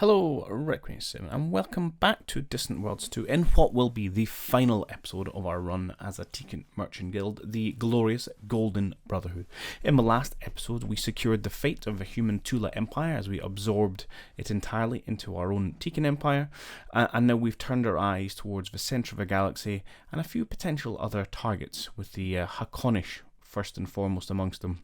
Hello, Requiem, and welcome back to Distant Worlds 2 in what will be the final episode of our run as a Teekan merchant guild, the glorious Golden Brotherhood. In the last episode, we secured the fate of the human Tula Empire as we absorbed it entirely into our own Teekan Empire, and now we've turned our eyes towards the centre of the galaxy and a few potential other targets, with the Hakonish first and foremost amongst them.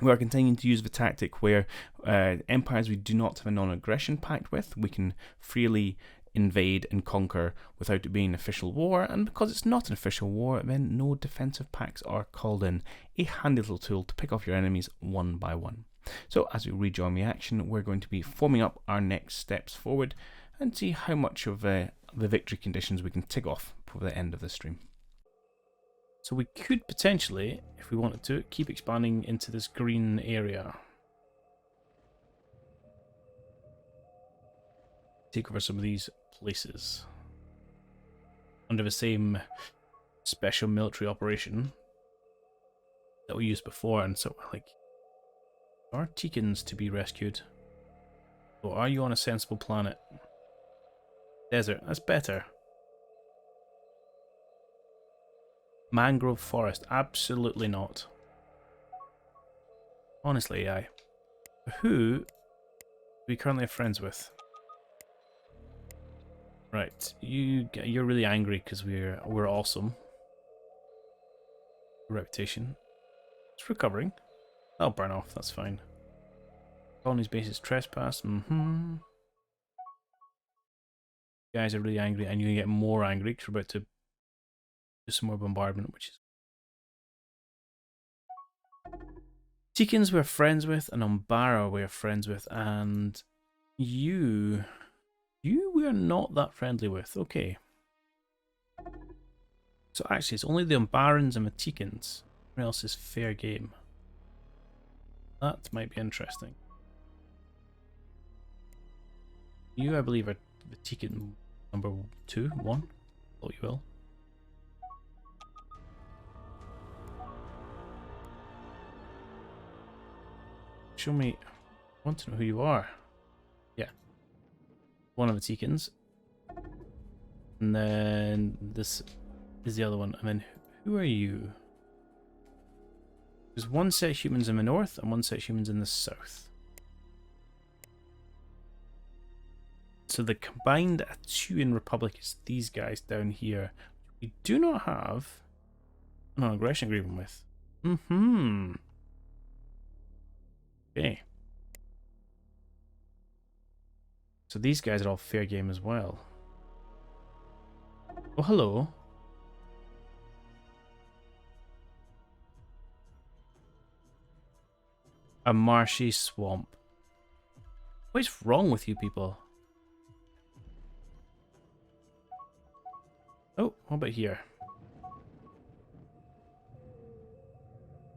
We are continuing to use the tactic where empires we do not have a non-aggression pact with, we can freely invade and conquer without it being an official war, and because it's not an official war, then no defensive pacts are called in. A handy little tool to pick off your enemies one by one. So as we rejoin the action, we're going to be forming up our next steps forward and see how much of the victory conditions we can tick off for the end of the stream. So we could potentially, if we wanted to, keep expanding into this green area. Take over some of these places. Under the same special military operation that we used before, and so like, are Teekans to be rescued? Or are you on a sensible planet? Desert, that's better. Mangrove forest, absolutely not. Honestly, AI. Who are we currently friends with? Right, you're really angry because we're awesome. Reputation. It's recovering. That'll burn off, that's fine. Colony's bases trespass, You guys are really angry, and you're gonna get more angry because we're about to do some more bombardment, which is Teekans we're friends with, and Umbara we're friends with, and you we're not that friendly with. Okay. So actually it's only the Umbarans and the Teekans. Everyone else is fair game. That might be interesting. You, I believe, are the Teekan number 2, 1, what you will. Show me. I want to know who you are. Yeah. One of the Teekans. And then this is the other one. And then who are you? There's one set of humans in the north and one set of humans in the south. So the combined Atuan Republic is these guys down here. We do not have an non-aggression agreement with. Okay. So these guys are all fair game as well. Oh, hello. A marshy swamp. What is wrong with you people? Oh, what about here?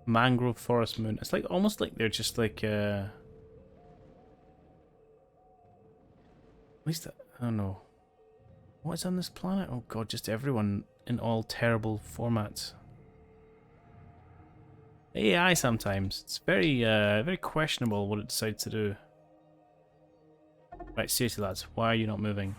Mangrove forest moon. It's like almost like they're just like at least I don't know. What is on this planet? Oh god, just everyone in all terrible formats. AI sometimes. It's very very questionable what it decides to do. Right, seriously lads, why are you not moving?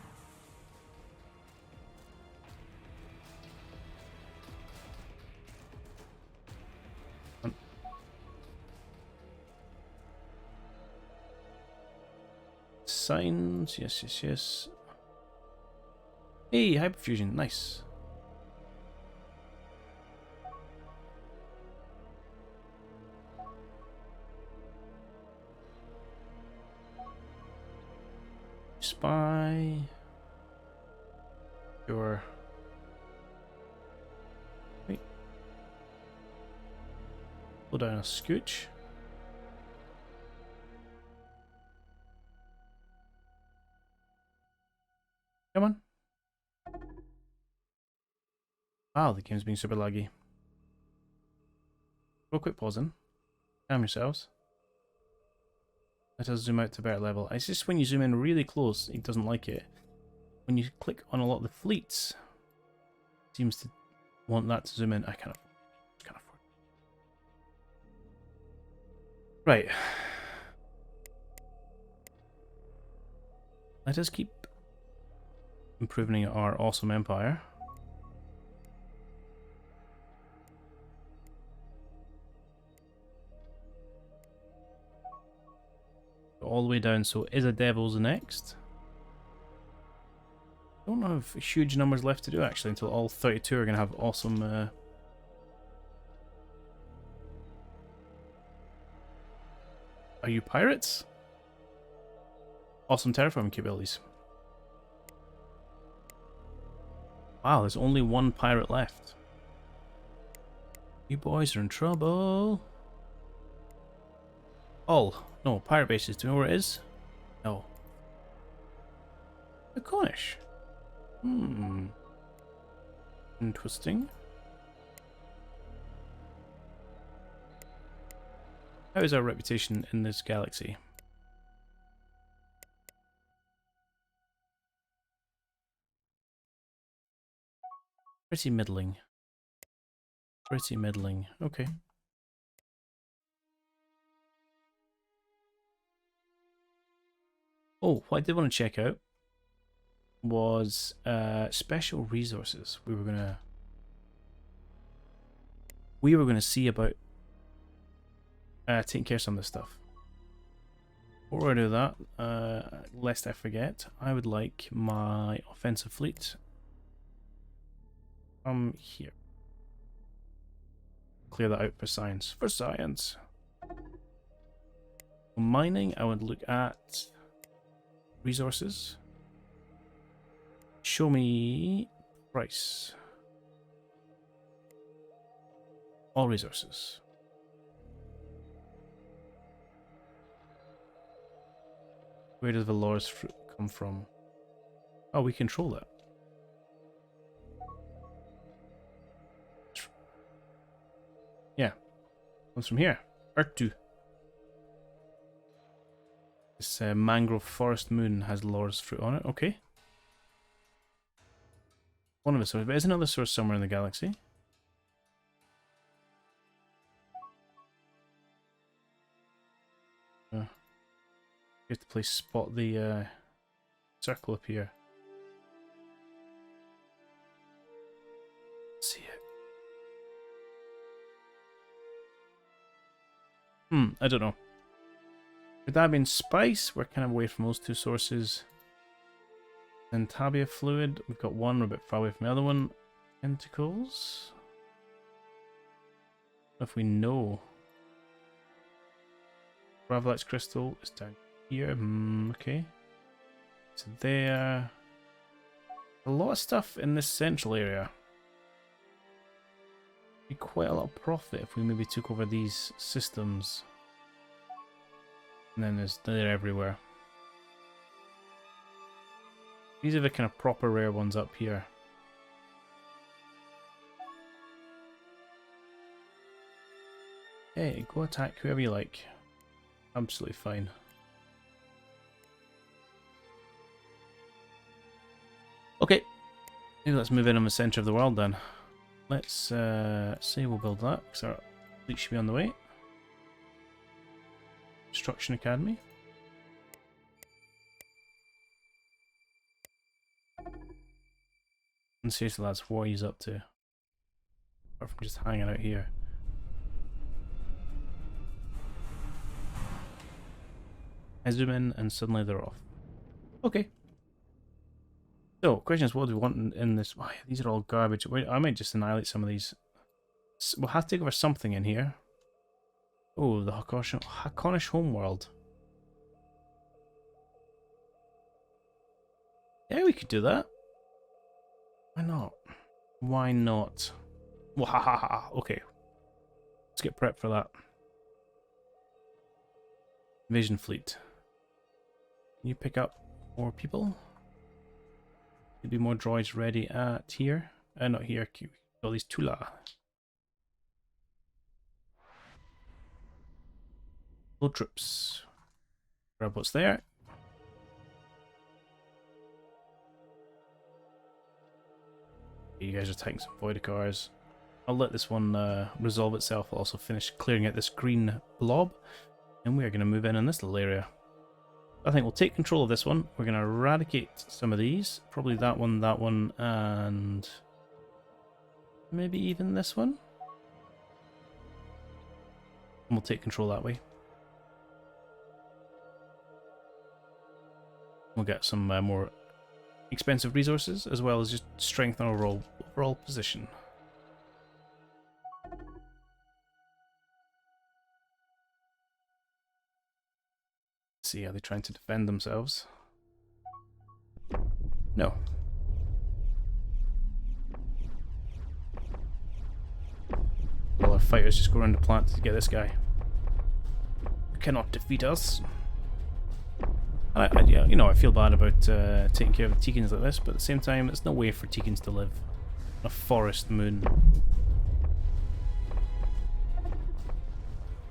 Signs, yes. Hey, hyperfusion, nice. Spy. Sure. Wait. Pull down a scooch. Come on. Wow, the game's being super laggy. Real quick pausing. Calm yourselves. Let us zoom out to a better level. It's just when you zoom in really close, it doesn't like it. When you click on a lot of the fleets, it seems to want that to zoom in. I can't afford. Right. Let us keep improving our awesome empire. All the way down, so is a devil's next. Don't have huge numbers left to do actually until all 32 are going to have awesome Are you pirates? Awesome terraforming capabilities. Wow, there's only one pirate left. You boys are in trouble. Oh, no, pirate bases. Do you know where it is? No. The Cornish. Interesting. How is our reputation in this galaxy? Pretty middling. Pretty middling. Okay. Oh, what I did want to check out was special resources. We were gonna see about taking care of some of this stuff. Before I do that, lest I forget, I would like my offensive fleet here. Clear that out for science. For science. Mining, I would look at resources. Show me price. All resources. Where does Valor's fruit come from? Oh, we control that. Yeah. Comes from here. Earth 2. This mangrove forest moon has Valor's fruit on it. Okay. One of the sources, but is another source somewhere in the galaxy? You have to place spot the circle up here. See it. I don't know. Could that have been spice? We're kind of away from those two sources. Then Tabia fluid. We've got one, we're a bit far away from the other one. Tentacles. If we know. Gravlax crystal is down here. Okay. So there. A lot of stuff in this central area. Be quite a lot of profit if we maybe took over these systems. And then they're everywhere. These are the kind of proper rare ones up here. Hey, go attack whoever you like. Absolutely fine. Okay, maybe let's move in the centre of the world then. Let's say we'll build that, because our fleet should be on the way. Construction Academy. And seriously, lads, what are you up to? Apart from just hanging out here. I zoom in and suddenly they're off. Okay. So, question is, what do we want in this? Oh, yeah, these are all garbage. Wait, I might just annihilate some of these. We'll have to take over something in here. Oh, the Hakonish homeworld. Yeah, we could do that. Why not? Why not? Wahaha. Okay. Let's get prepped for that. Invasion fleet. Can you pick up more people? Could be more droids ready at here. Not here. All these Tula. Load troops. Grab what's there. You guys are taking some void cars. I'll let this one resolve itself. I'll also finish clearing out this green blob. And we are going to move in this little area. I think we'll take control of this one. We're going to eradicate some of these. Probably that one, and maybe even this one. And we'll take control that way. We'll get some more expensive resources, as well as just strengthen our overall position. See, are they trying to defend themselves? No. Well, our fighters just go around the plant to get this guy. You cannot defeat us. Yeah, you know, I feel bad about taking care of the Teekans like this, but at the same time, there's no way for Teekans to live on a forest moon.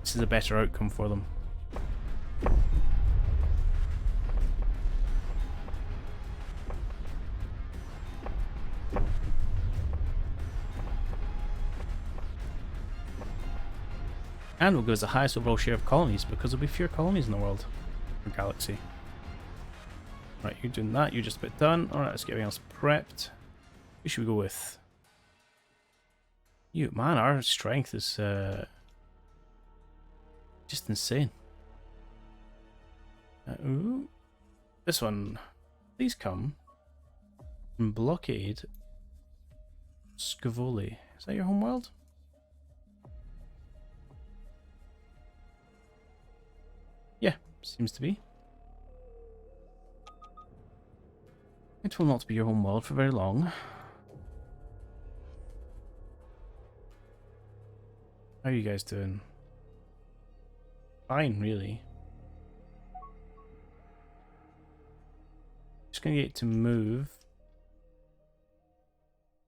This is a better outcome for them. And we'll go as the highest overall share of colonies, because there'll be fewer colonies in the world or galaxy. Right, you're doing that, you're just about done. Alright, let's get everything else prepped. Who should we go with? You, man, our strength is just insane. Ooh. This one. Please come. And blockade Scavoli. Is that your homeworld? Yeah, seems to be. It will not be your homeworld for very long. How are you guys doing? Fine, really. Just gonna get to move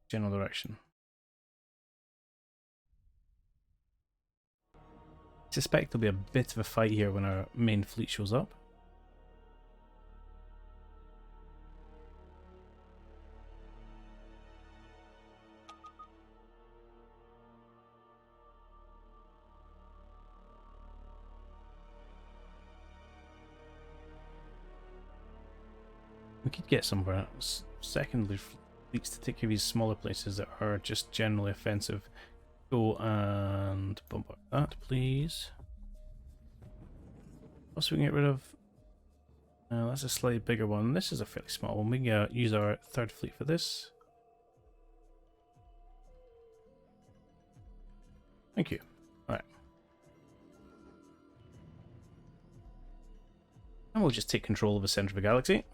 general direction. I suspect there'll be a bit of a fight here when our main fleet shows up. We could get some secondary fleets to take care of these smaller places that are just generally offensive. Go and bombard that, please. Also, we can get rid of. That's a slightly bigger one. This is a fairly small one. We can use our third fleet for this. Thank you. Alright. And we'll just take control of the center of the galaxy.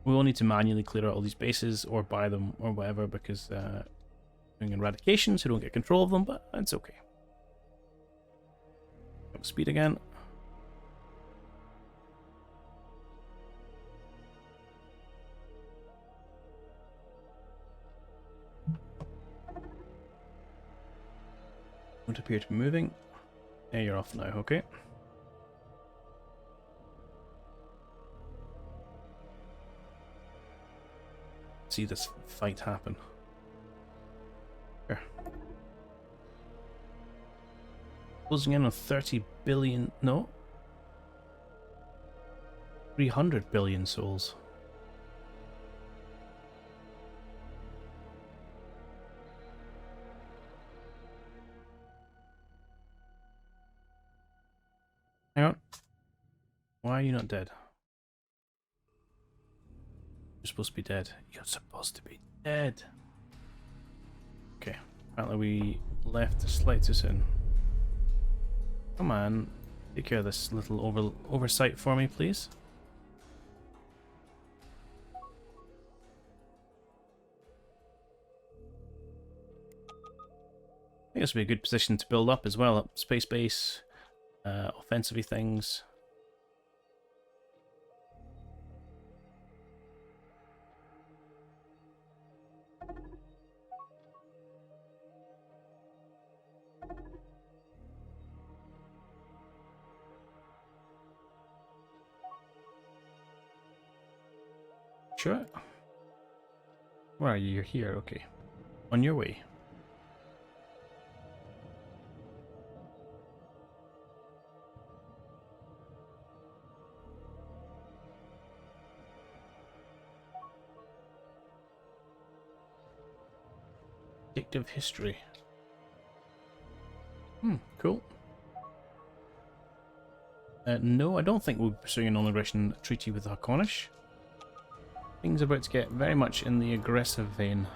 We will need to manually clear out all these bases or buy them or whatever, because doing eradication, so we don't get control of them, but it's okay. Up speed again. Don't appear to be moving. Yeah, you're off now, okay. See this fight happen. Here. Closing in on 30 billion, no. 300 billion souls. Hang on. Why are you not dead? You're supposed to be dead. You're supposed to be dead. Okay. Apparently we left the slight too soon. Come on. Take care of this little oversight for me, please. I think this would be a good position to build up as well. Up space base, offensive things. Sure. Where are you? You're here, okay. On your way. Addictive history. Cool. No, I don't think we'll be pursuing a non-aggression treaty with Harkonish. Things are about to get very much in the aggressive vein.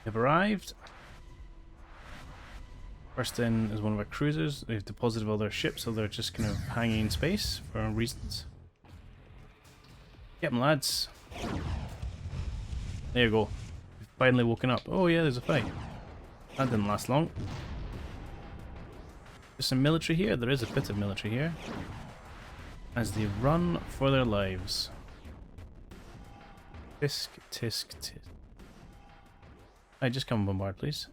They've arrived. First in is one of our cruisers. They've deposited all their ships, so they're just kind of hanging in space for reasons. Get them, lads. There you go. We've finally woken up. Oh yeah, there's a fight. That didn't last long. There's some military here. There is a bit of military here. As they run for their lives. Tisk, tisk, tisk. Hey, just come bombard, please.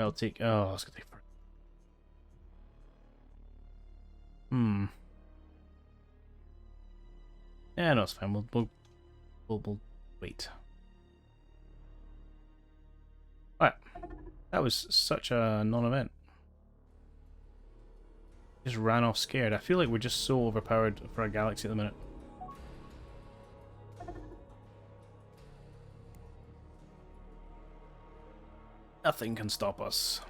I'll take. Oh, it's gonna take. Yeah, no, it's fine. We'll wait. Alright. That was such a non-event. Just ran off scared. I feel like we're just so overpowered for our galaxy at the minute. Nothing can stop us.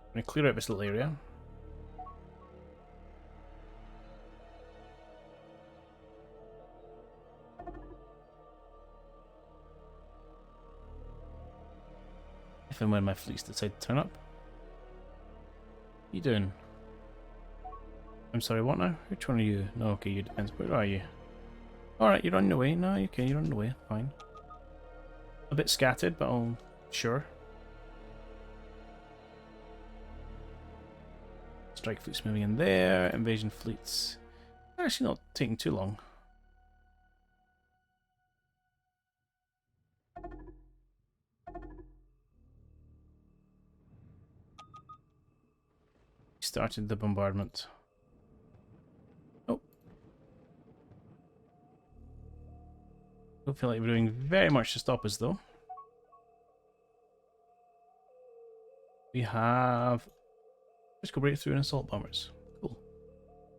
I'm going to clear out this little area. If and when my fleets decide to turn up. What are you doing? I'm sorry, what now? Which one are you? No, okay, you depends. Where are you? Alright, you're running away. No, okay, you're running away. Fine. A bit scattered, but I'll... Sure. Strike fleets moving in there. Invasion fleets. Actually not taking too long. Started the bombardment. Oh. Don't feel like we're doing very much to stop us though. We have critical breakthrough and assault bombers. Cool.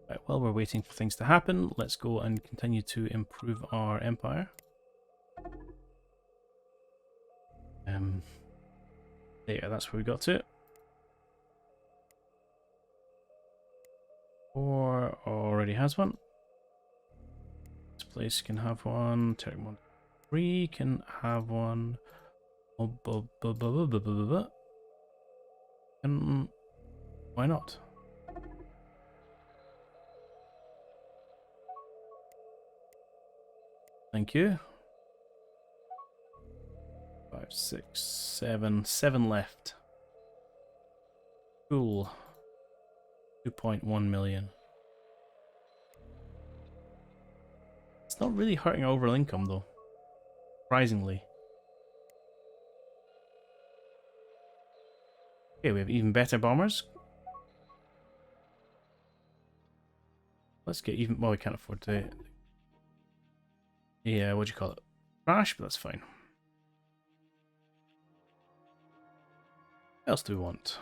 Right, while we're waiting for things to happen, let's go and continue to improve our empire. There, that's where we got to. 4 already has one. This place can have one. Territory 1, 3 can have one. And why not? Thank you. 5, 6, 7. 7 left. Cool. 2.1 million. It's not really hurting our overall income though. Surprisingly. Okay, we have even better bombers. Let's get even... Well, we can't afford to... Yeah, what do you call it? Crash, but that's fine. What else do we want?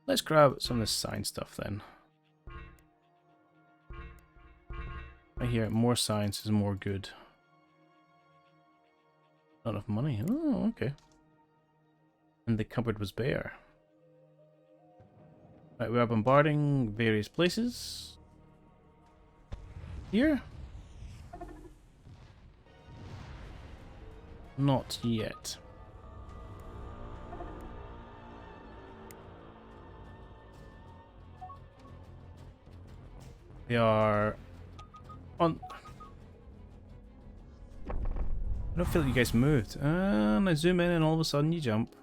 Let's grab some of this science stuff then. I hear more science is more good. Not enough money. Oh, okay. And the cupboard was bare. Right, we are bombarding various places. Here? Not yet. We are on... I don't feel like you guys moved. And I zoom in and all of a sudden you jump.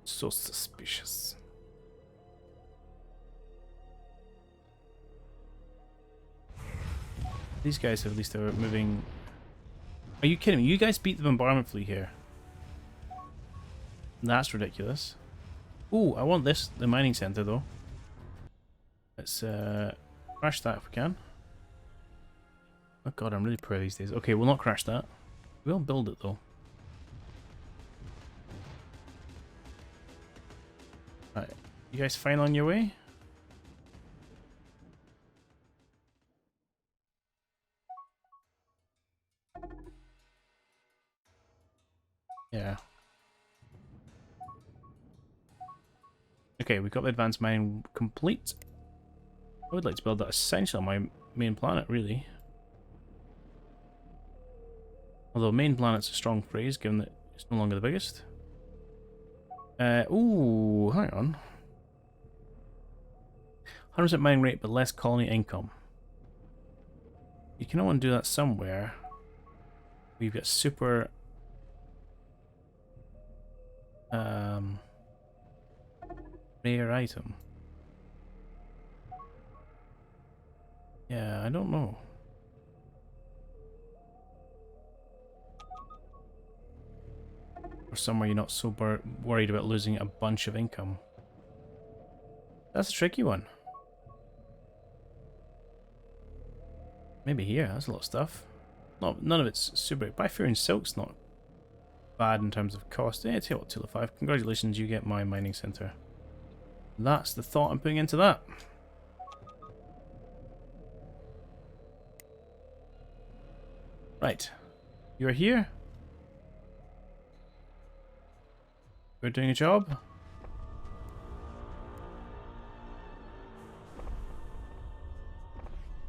So suspicious. These guys at least are moving... Are you kidding me? You guys beat the bombardment fleet here. That's ridiculous. Ooh, I want this, the mining center though. Let's crash that if we can. Oh god, I'm really poor these days. Okay, we'll not crash that. We'll build it though. Right, you guys fine on your way? Yeah. Okay, we've got the advanced mining complete. I would like to build that essentially on my main planet, really. Although main planet's a strong phrase, given that it's no longer the biggest. Ooh, hang on. 100% mining rate, but less colony income. You can only do that somewhere. We've got super... rare item. Yeah, I don't know. Or somewhere you're not so worried about losing a bunch of income. That's a tricky one. Maybe here, that's a lot of stuff. None of it's super... Bifurian Silk's not bad in terms of cost. Yeah, tell you what, 205. Congratulations, you get my mining center. That's the thought I'm putting into that. Right. You're here. We're doing a job.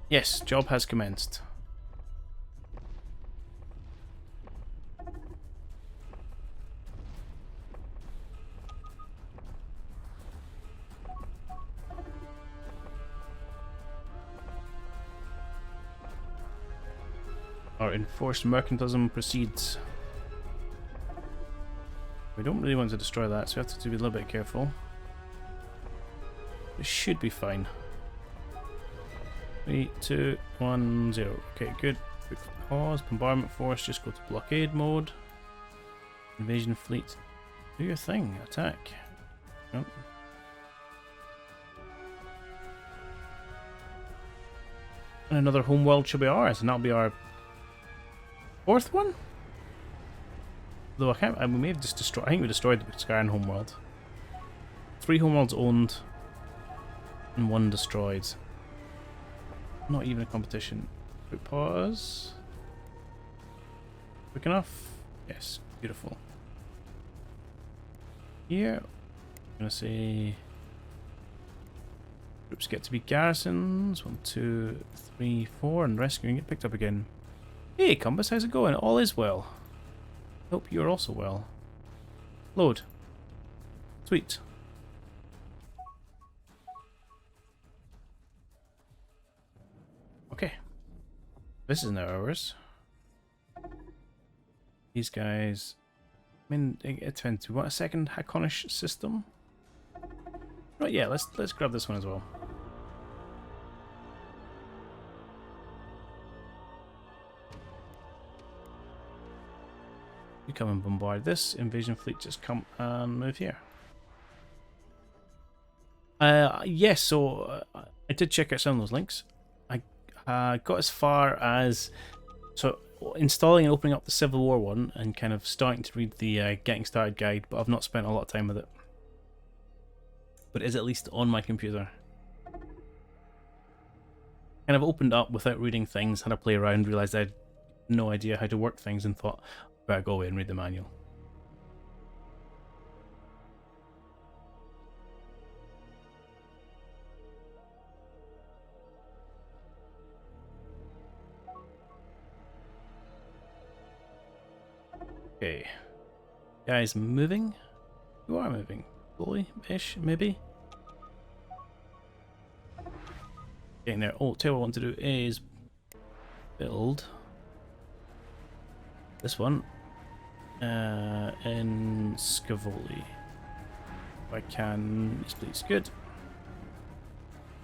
Yes, job has commenced. Our enforced mercantilism proceeds. We don't really want to destroy that, so we have to be a little bit careful. It should be fine. 3, 2, 1, 0. Okay, good. Quick pause. Bombardment force, just go to blockade mode. Invasion fleet. Do your thing. Attack. Nope. And another homeworld should be ours, and that'll be our 4th one? Though I can't, we may have just destroyed, I think we destroyed the Skyrim homeworld. 3 homeworlds owned, and 1 destroyed. Not even a competition. Quick pause. Quick enough? Yes, beautiful. Here, I'm gonna say groups get to be garrisons. 1, 2, 3, 4, and rescuing it picked up again. Hey Compass, how's it going? All is well. Hope you're also well. Load. Sweet. Okay. This is now ours. These guys... I mean, it depends. Do we want a second Hakonish system? Right, yeah, let's grab this one as well. You come and bombard this. Invasion fleet, just come and move here. Yes, so I did check out some of those links. I got as far as installing and opening up the Civil War one and kind of starting to read the Getting Started guide, but I've not spent a lot of time with it. But it is at least on my computer. Kind of opened up without reading things, had a play around, realised I had no idea how to work things, and thought, I better go away and read the manual. Okay. Guys moving? You are moving. Slowly-ish, maybe? Getting there. Oh, tell you what I want to do is build this one in Scavoli. If I can, yes please, good.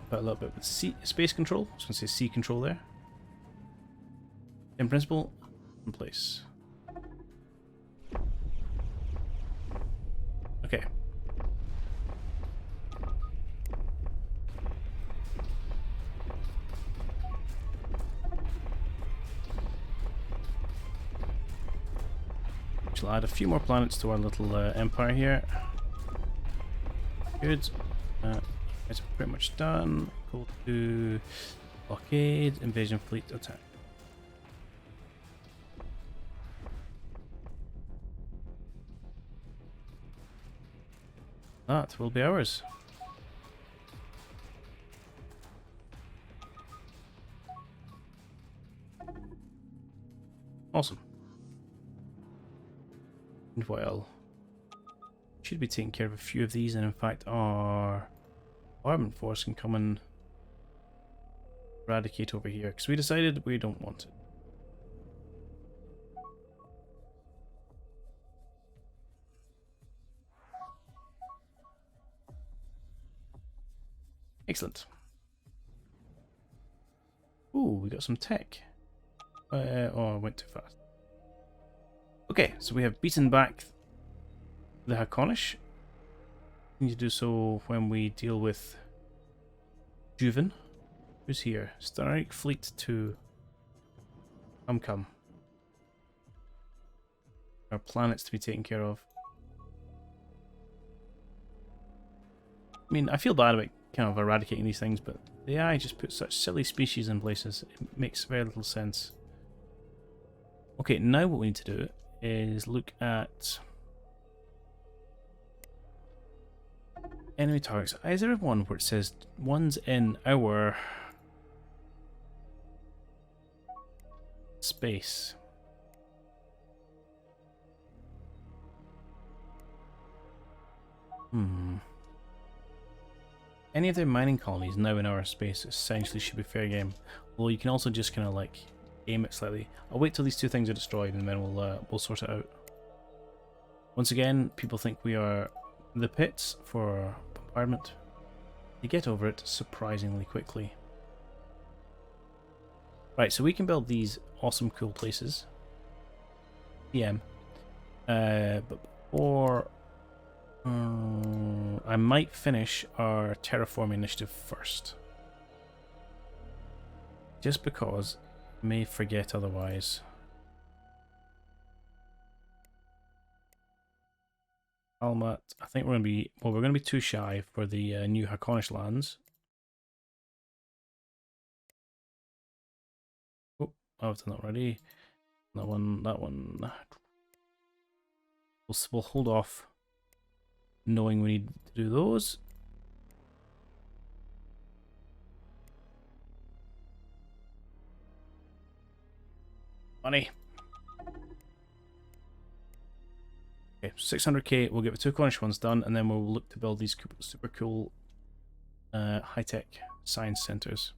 Put a little bit with space control. I was going to say C control there. In principle, in place. Okay. Shall add a few more planets to our little empire here. Good. It's pretty much done. Go to blockade, invasion fleet attack. That will be ours. Awesome. Well, should be taking care of a few of these, and in fact our armament force can come and eradicate over here, because we decided we don't want it. Excellent. Ooh, we got some tech. Oh, I went too fast. Okay, so we have beaten back the Hakonish. We need to do so when we deal with Juven. Who's here? Strike Fleet 2. Come. Our planets to be taken care of. I mean, I feel bad about kind of eradicating these things, but the AI just puts such silly species in places. It makes very little sense. Okay, now what we need to do is look at enemy targets. Is there one where it says one's in our space? Any of their mining colonies now in our space essentially should be fair game. Although you can also just kind of like aim it slightly. I'll wait till these two things are destroyed and then we'll sort it out. Once again, people think we are the pits for bombardment. You get over it surprisingly quickly. Right, so we can build these awesome cool places. PM. But before I might finish our terraforming initiative first. Just because I may forget otherwise. Almat, I think we're going to be, well, we're going to be too shy for the new Hakonish lands. Oh, I've done that already. That one. We'll hold off knowing we need to do those. Money. Okay, 600k, we'll get the two Cornish ones done, and then we'll look to build these super cool high-tech science centers.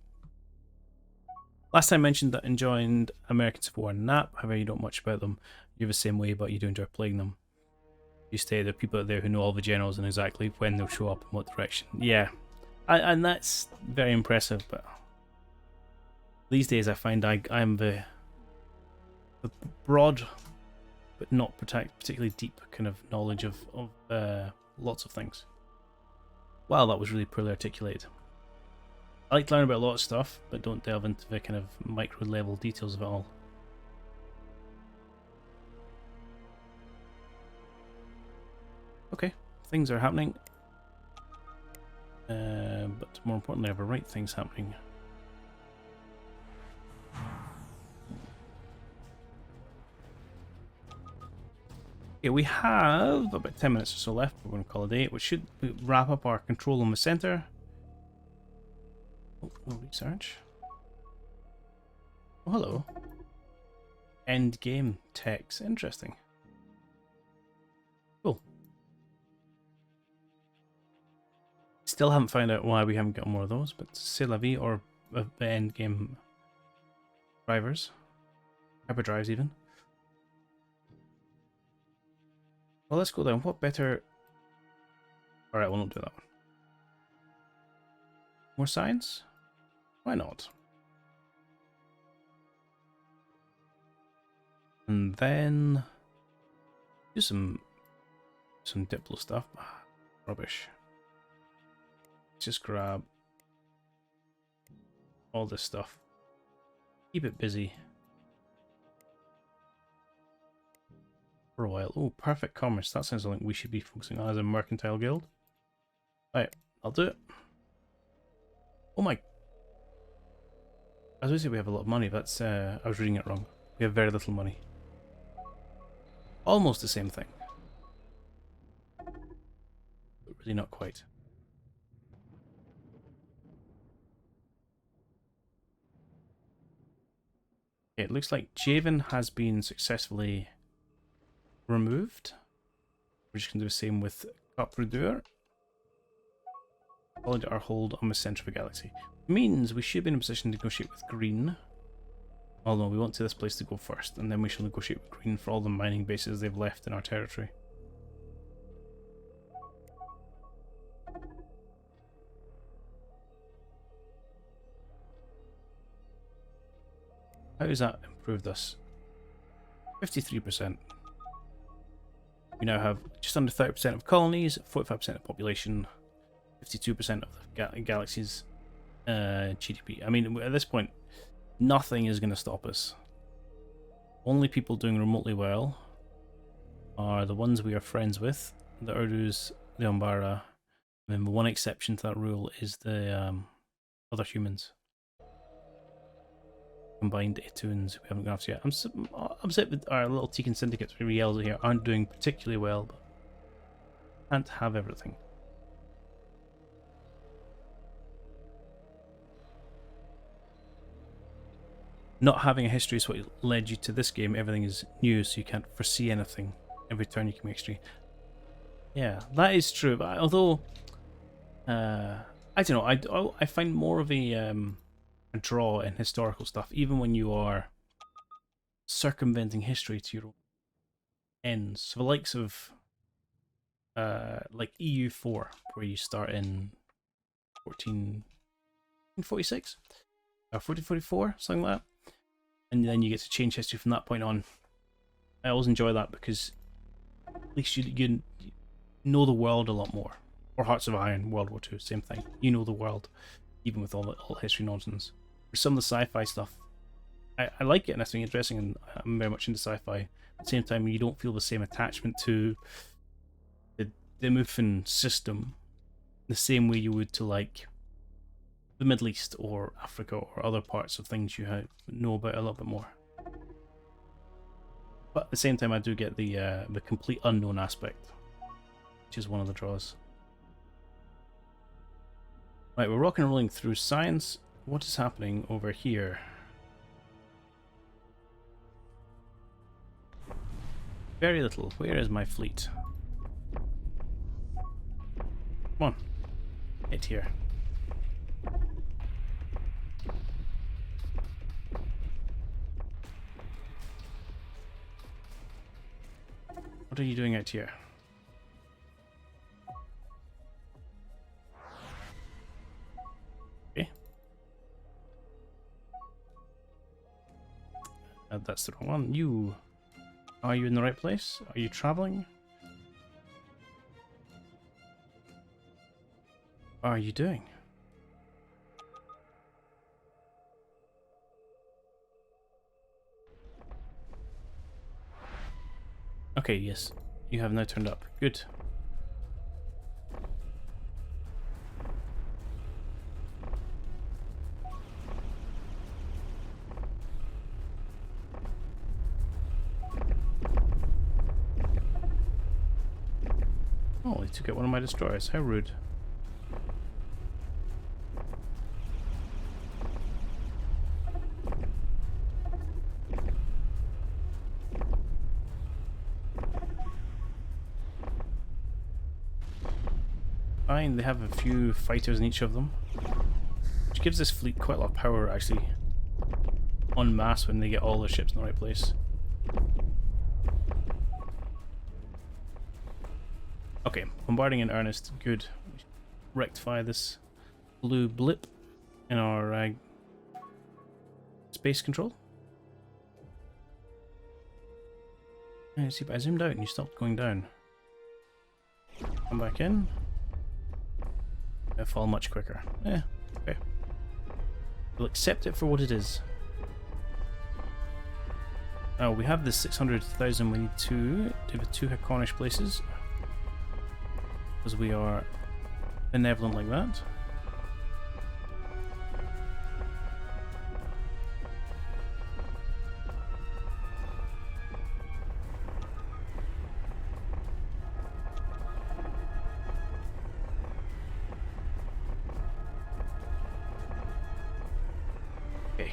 Last time I mentioned that I enjoyed American Civil War and NAP, however you don't much about them. You're the same way, but you do enjoy playing them. You stay, there are people out there who know all the generals and exactly when they'll show up and what direction. Yeah, and that's very impressive, but these days I find I'm the broad but not particularly deep kind of knowledge of lots of things. Wow, that was really poorly articulated. I like to learn about a lot of stuff, but don't delve into the kind of micro level details of it all. Okay, things are happening. But more importantly, I have the right things happening. Okay, we have about 10 minutes or so left. We're going to call it a day, which should wrap up our control on the center. Oh, no research. Oh, hello. End game text. Interesting. Cool. Still haven't found out why we haven't got more of those, but c'est la vie, or the end game drivers. Hyperdrives even. Well, let's go down. What better... Alright, we'll not do that one. More science? Why not? And then... do some some Diplo stuff. Rubbish. Just grab all this stuff. Keep it busy for a while. Oh, perfect commerce. That sounds like we should be focusing on as a mercantile guild. Right, I'll do it. Oh my. I was going to say we have a lot of money, but that's, I was reading it wrong. We have very little money. Almost the same thing. But really not quite. Okay, it looks like Javen has been successfully removed. We're just going to do the same with Capridur. Followed our hold on the centre of the galaxy. Means we should be in a position to negotiate with Green. Although we want to this place to go first, and then we shall negotiate with Green for all the mining bases they've left in our territory. How does that improve us? 53%. We now have just under 30% of colonies, 45% of population, 52% of the galaxy's GDP. I mean, at this point, nothing is going to stop us. Only people doing remotely well are the ones we are friends with, the Urdus, the Umbara, and then the one exception to that rule is the other humans. Combined Itunes we haven't gone after yet. I'm upset with our little Teekan syndicates we yells here aren't doing particularly well, but can't have everything. Not having a history is what led you to this game. Everything is new, so you can't foresee anything. Every turn you can make history. Yeah, that is true. But although, I don't know, I find more of a draw in historical stuff, even when you are circumventing history to your own ends. So the likes of like EU4, where you start in 1446 or 1444, something like that, and then you get to change history from that point on. I always enjoy that because at least you know the world a lot more. Or Hearts of Iron, World War II, same thing. You know the world, even with all the history nonsense. For some of the sci-fi stuff, I like it and I think interesting, and I'm very much into sci-fi. At the same time, you don't feel the same attachment to the Muffin system the same way you would to, like, the Middle East or Africa or other parts of things you know about a little bit more. But at the same time, I do get the complete unknown aspect, which is one of the draws. Right, we're rocking and rolling through science. What is happening over here? Very little. Where is my fleet? Come on. Hit here. What are you doing out here? Okay. That's the wrong one. You. Are you in the right place? Are you traveling? What are you doing? Okay, yes. You have now turned up. Good. Oh, they took out one of my destroyers. How rude. Fine, they have a few fighters in each of them, which gives this fleet quite a lot of power, actually, en masse when they get all their ships in the right place. Okay, bombarding in earnest. Good. Rectify this blue blip in our space control. See, but I zoomed out and you stopped going down. Come back in. It'll fall much quicker. Yeah, okay. We'll accept it for what it is. Now we have the 600,000 we need to do the 2 Hakonish places. Because we are benevolent like that. Okay.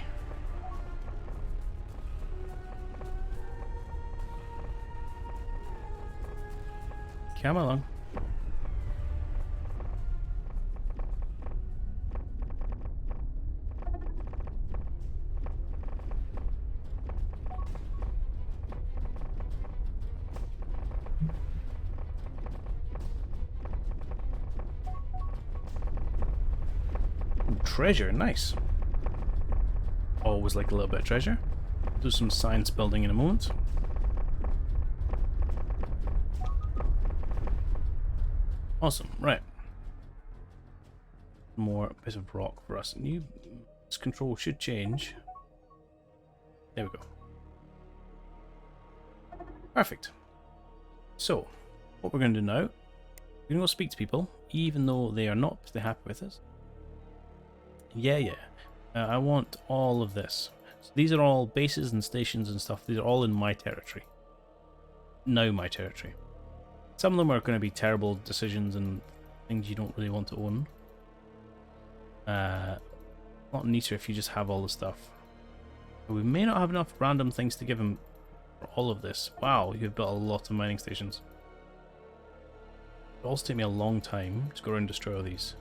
Come along. Ooh, treasure, nice. Always like a little bit of treasure. Do some science building in a moment. Awesome, right. More bit of rock for us. New control should change. There we go. Perfect. So, what we're going to do now, we're going to go speak to people, even though they are not particularly happy with us. Yeah. I want all of this. So these are all bases and stations and stuff. These are all in my territory. Now my territory. Some of them are going to be terrible decisions and things you don't really want to own. A lot neater if you just have all the stuff. But we may not have enough random things to give him for all of this. Wow, you've built a lot of mining stations. It'll also take me a long time to go around and destroy all these.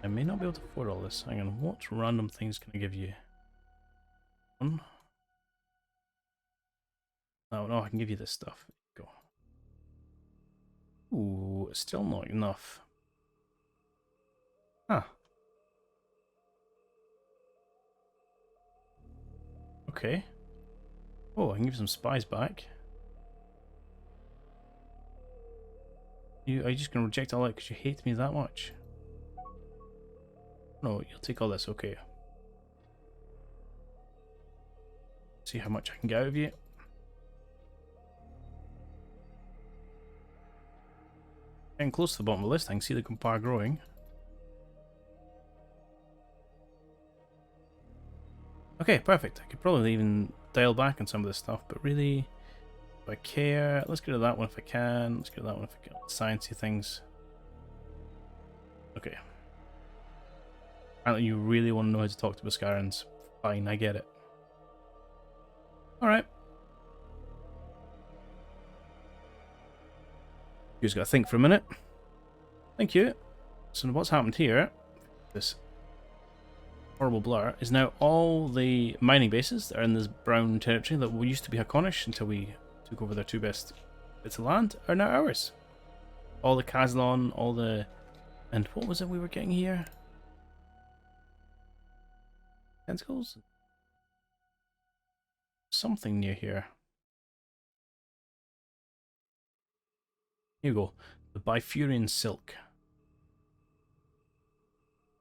I may not be able to afford all this. Hang on, what random things can I give you? One. Oh no, I can give you this stuff. Go. Ooh, still not enough. Huh. Okay. Oh, I can give you some spies back. Are you just gonna reject all that because you hate me that much? No, you'll take all this, okay. See how much I can get out of you. Getting close to the bottom of the list, I can see the compare growing. Okay, perfect. I could probably even dial back on some of this stuff, but really, if I care, let's go to that one if I can. Let's go to that one if I can. Sciencey things. Okay. Apparently you really want to know how to talk to Biscarans. Fine, I get it. Alright. You just gotta think for a minute. Thank you. So what's happened here, this horrible blur, is now all the mining bases that are in this brown territory that used to be Hakonish until we took over their 2 best bits of land are now ours. All the Kazlon, all the... And what was it we were getting here? Tentacles? Something near here. Here you go. The Bifurian Silk.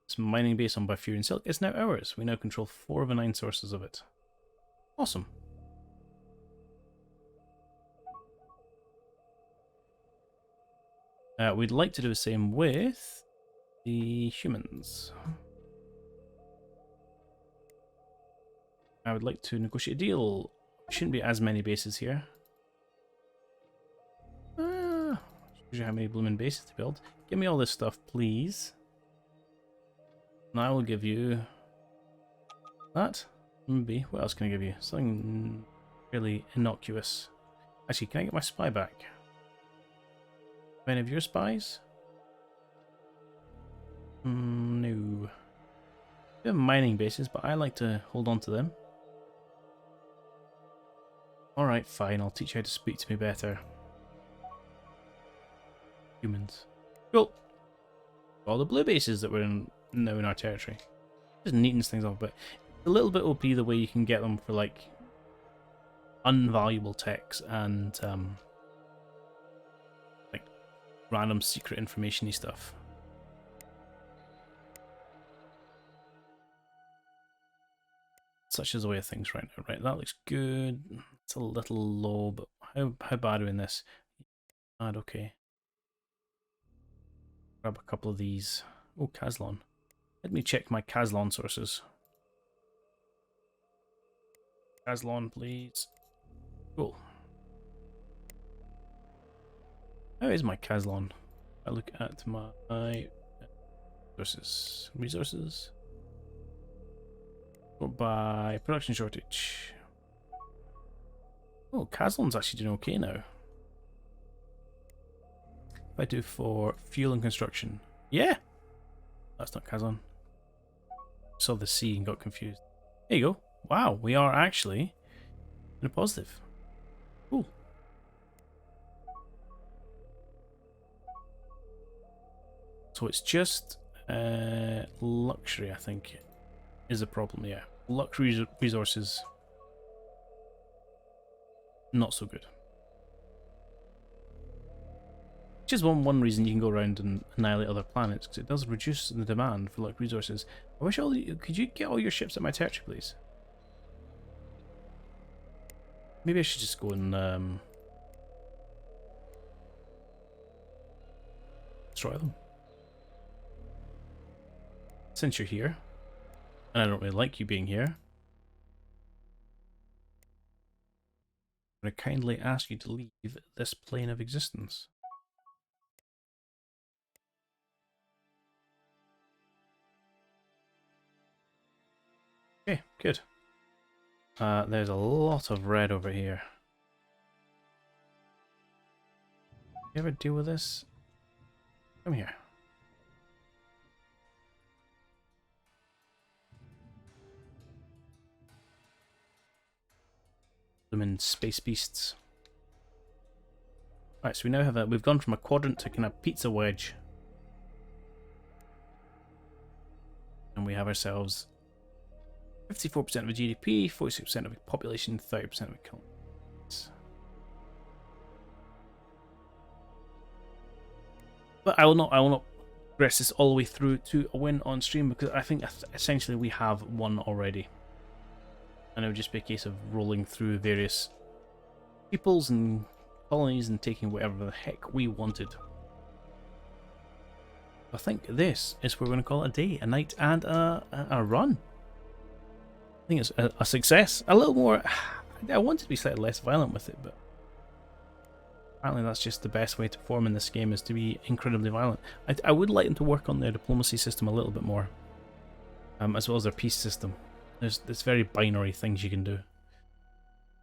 This mining base on Bifurian Silk is now ours. We now control 4 of the 9 sources of it. Awesome. We'd like to do the same with the humans. I would like to negotiate a deal. Shouldn't be as many bases here. Shows you how many blooming bases to build. Give me all this stuff, please. And I will give you that. Maybe. What else can I give you? Something really innocuous. Actually, can I get my spy back? Any of your spies? No. We have mining bases, but I like to hold on to them. Alright, fine. I'll teach you how to speak to me better. Humans. Cool. All the blue bases that were now in our territory. Just neatens things up a bit. A little bit OP the way you can get them for like unvaluable techs and random secret information-y stuff. Such is the way of things right now. Right, that looks good. It's a little low, but how bad are we in this? Bad, okay. Grab a couple of these. Oh, Caslon. Let me check my Caslon sources. Caslon, please. Cool. How is my Caslon? I look at my resources. By production shortage. Oh, Caslon's actually doing okay now. If I do for fuel and construction. Yeah! That's not Caslon. Saw the C and got confused. There you go. Wow, we are actually in a positive. Cool. So it's just luxury, I think, is a problem, yeah. Luxury resources, not so good. Which is one reason you can go around and annihilate other planets, because it does reduce the demand for luxury resources. I wish could you get all your ships at my territory, please? Maybe I should just go and destroy them. Since you're here, and I don't really like you being here, I'm going to kindly ask you to leave this plane of existence. Okay, good. There's a lot of red over here. You ever deal with this? Come here. Them in space beasts. Right, so we now have we've gone from a quadrant to kind of pizza wedge. And we have ourselves 54% of a GDP, 46% of a population, 30% of a kilometers. But I will not progress this all the way through to a win on stream, because I think essentially we have won already. And it would just be a case of rolling through various peoples and colonies and taking whatever the heck we wanted. I think this is where we're going to call it a day, a night, and a run. I think it's a success. A little more... I wanted to be slightly less violent with it, but apparently that's just the best way to perform in this game, is to be incredibly violent. I would like them to work on their diplomacy system a little bit more, as well as their peace system. There's very binary things you can do,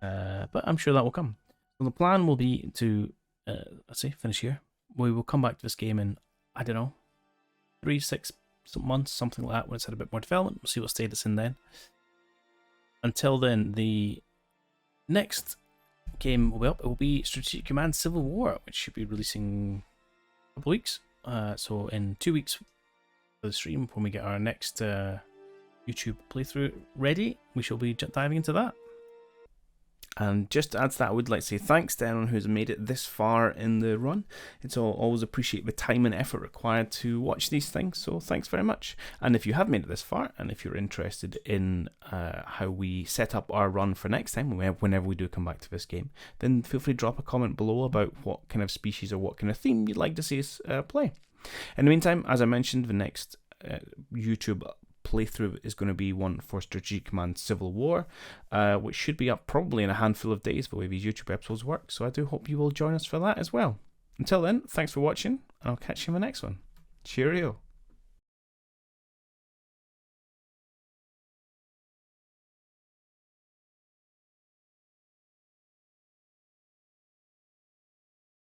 but I'm sure that will come. So the plan will be to, let's see, finish here. We will come back to this game in, I don't know, 3-6 months, something like that, when it's had a bit more development. We'll see what state it's in then. Until then, the next game will be up. It will be Strategic Command Civil War, which should be releasing a couple of weeks. So in 2 weeks for the stream, when we get our next YouTube playthrough ready, we shall be diving into that. And just to add to that, I would like to say thanks to anyone who's made it this far in the run. It's always appreciate the time and effort required to watch these things, so thanks very much. And if you have made it this far, and if you're interested in how we set up our run for next time, whenever we do come back to this game, then feel free to drop a comment below about what kind of species or what kind of theme you'd like to see us play. In the meantime, as I mentioned, the next YouTube playthrough is going to be one for Strategic Command Civil War, which should be up probably in a handful of days, the way these YouTube episodes work, so I do hope you will join us for that as well. Until then, thanks for watching, and I'll catch you in the next one. Cheerio.